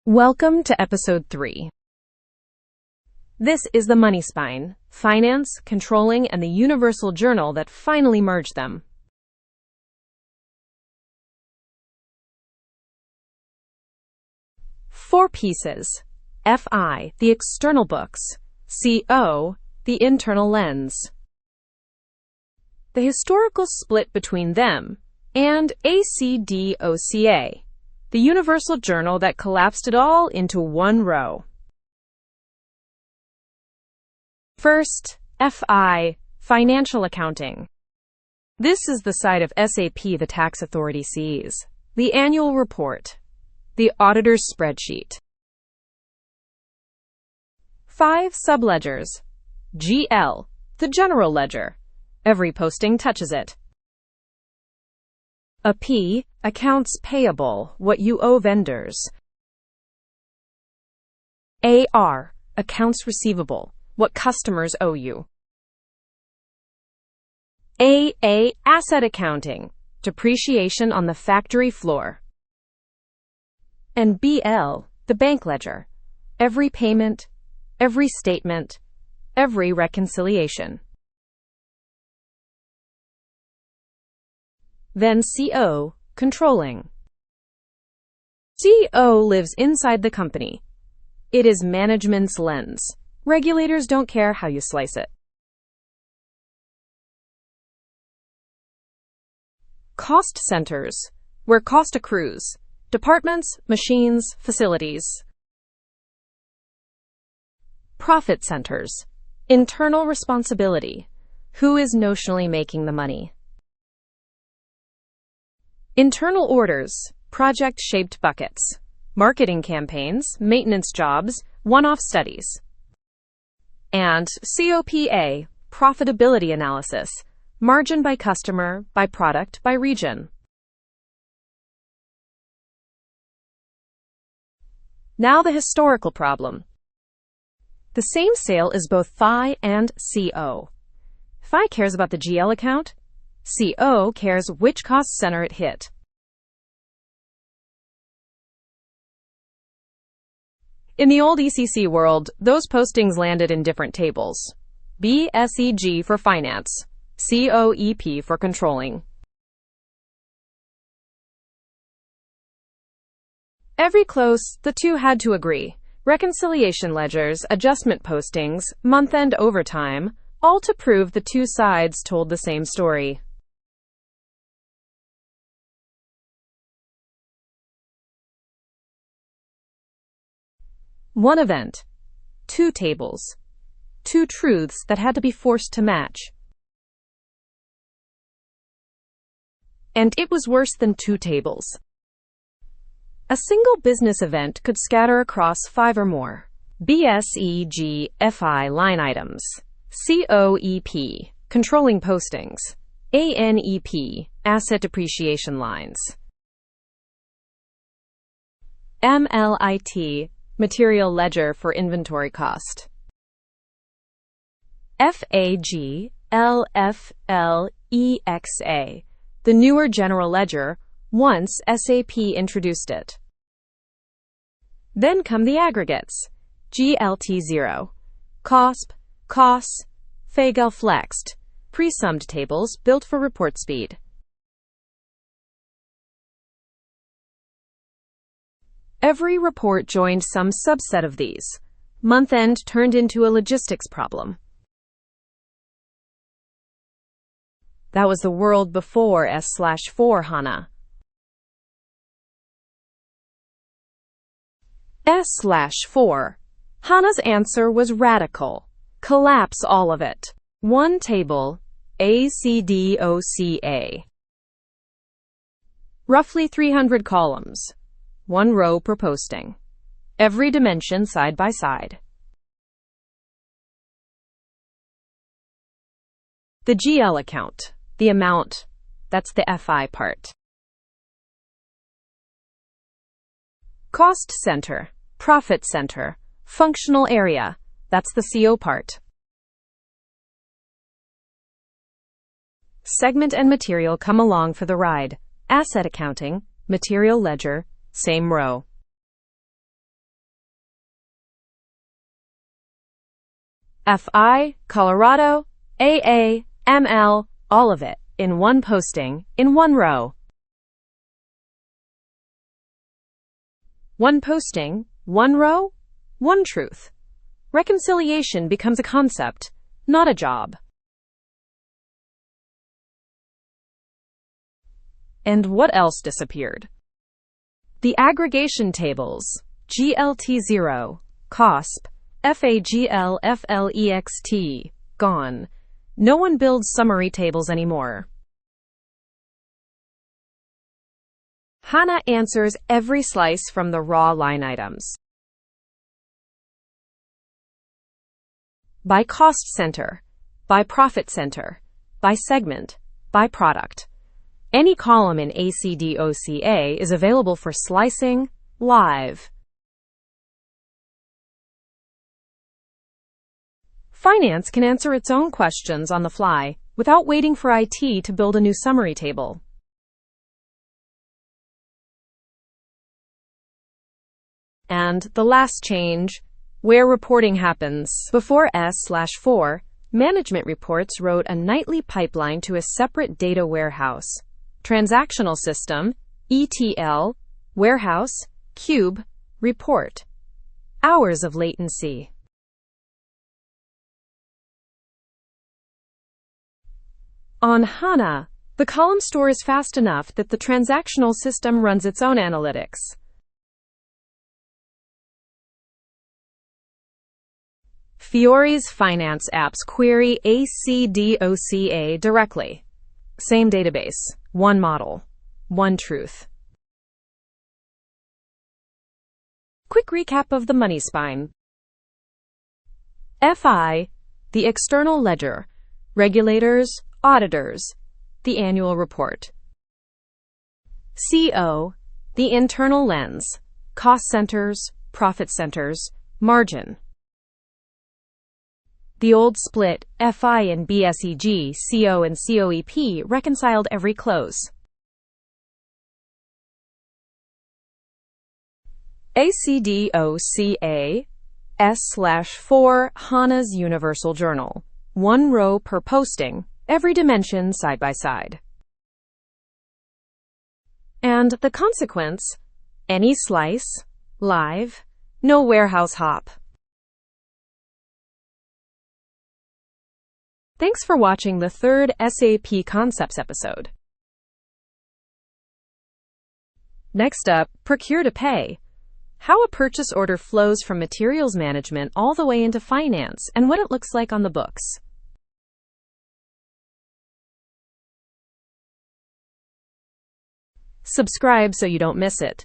Welcome to Episode 3. This is the money spine, finance, controlling, and the universal journal that finally merged them. Four pieces. FI, the external books. CO, the internal lens. The historical split between them, and ACDOCA, the universal journal that collapsed it all into one row. First, FI, financial accounting. This is the side of SAP the tax authority sees. The annual report. The auditor's spreadsheet. 5 subledgers. GL, the general ledger. Every posting touches it. A P, accounts payable, what you owe vendors. AR, accounts receivable, what customers owe you. AA, asset accounting, depreciation on the factory floor. And BL, the bank ledger, every payment, every statement, every reconciliation. Then CO, controlling. CO lives inside the company. It is management's lens. Regulators don't care how you slice it. Cost centers, where cost accrues. Departments, machines, facilities. Profit centers, internal responsibility. Who is notionally making the money? Internal orders, project-shaped buckets, marketing campaigns, maintenance jobs, one-off studies. And COPA, profitability analysis, margin by customer, by product, by region. Now the historical problem. The same sale is both FI and CO. FI cares about the GL account. CO cares which cost center it hit. In the old ECC world, those postings landed in different tables. BSEG for finance, COEP for controlling. Every close, the two had to agree. Reconciliation ledgers, adjustment postings, month-end overtime, all to prove the two sides told the same story. One event, two tables, two truths that had to be forced to match. And it was worse than two tables. A single business event could scatter across 5 or more. BSEG FI line items, COEP controlling postings, ANEP asset depreciation lines, MLIT material ledger for inventory cost. FAGLFLEXA, the newer general ledger, once SAP introduced it. Then come the aggregates, GLT0, COSP, COSP, FAGLFLEXT, pre-summed tables built for report speed. Every report joined some subset of these. Month-end turned into a logistics problem. That was the world before S/4 HANA. S/4 HANA's answer was radical. Collapse all of it. One table, ACDOCA. Roughly 300 columns. 1 row per posting. Every dimension side by side. The GL account, the amount, that's the FI part. Cost center, profit center, functional area, that's the CO part. Segment and material come along for the ride. Asset accounting, material ledger, same row. FI, Colorado, AA, ML, all of it, in one posting, in one row. One posting, one row, one truth. Reconciliation becomes a concept, not a job. And what else disappeared? The aggregation tables, GLT0, COSP, FAGLFLEXT, gone. No one builds summary tables anymore. HANA answers every slice from the raw line items. By cost center, by profit center, by segment, by product. Any column in ACDOCA is available for slicing live. Finance can answer its own questions on the fly without waiting for IT to build a new summary table. And the last change, where reporting happens. Before S/4, management reports wrote a nightly pipeline to a separate data warehouse. Transactional system, ETL, warehouse, cube, report. Hours of latency. On HANA, the column store is fast enough that the transactional system runs its own analytics. Fiore's finance apps query ACDOCA directly. Same database, one model, one truth. Quick recap of the money spine. FI, the external ledger, regulators, auditors, the annual report. CO, the internal lens, cost centers, profit centers, margin. The old split, FI and BSEG, CO and COEP, reconciled every close. ACDOCA, S/4 HANA's Universal Journal. One row per posting, every dimension side by side. And the consequence, any slice, live, no warehouse hop. Thanks for watching the third SAP Concepts episode. Next up, Procure-to-Pay. How a purchase order flows from materials management all the way into finance and what it looks like on the books. Subscribe so you don't miss it.